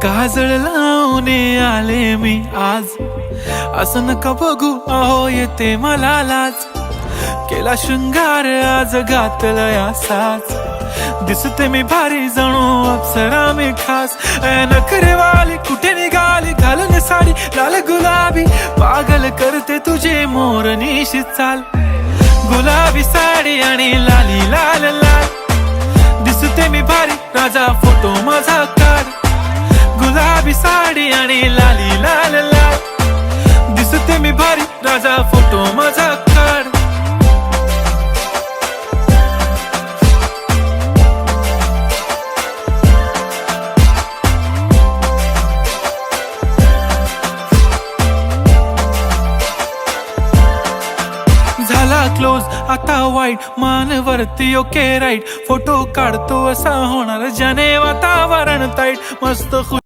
काजळ लावून आले मी आज, असं नका बघू अहो येते मला लाज. केला शृंगार आज घातला साज, दिसते मी भारी जणू अप्सरा मी खास. नखरेवाली कुठे निघाली घालून साडी लाल गुलाबी, पागल करते तुझे मोरनीशी चाल. गुलाबी साडी आणि लाली लाल लाल, दिसते मी भारी राजा फोटो माझा काढ. गुलाबी साडी आणि लाली लाल लाल, दिसते मी भारी राजा फोटो माझा काढ. झाला क्लोज आता वाईट, मान वरती ओके राईट. फोटो काढतो असा होणार ज्याने वातावरण ताईट. मस्त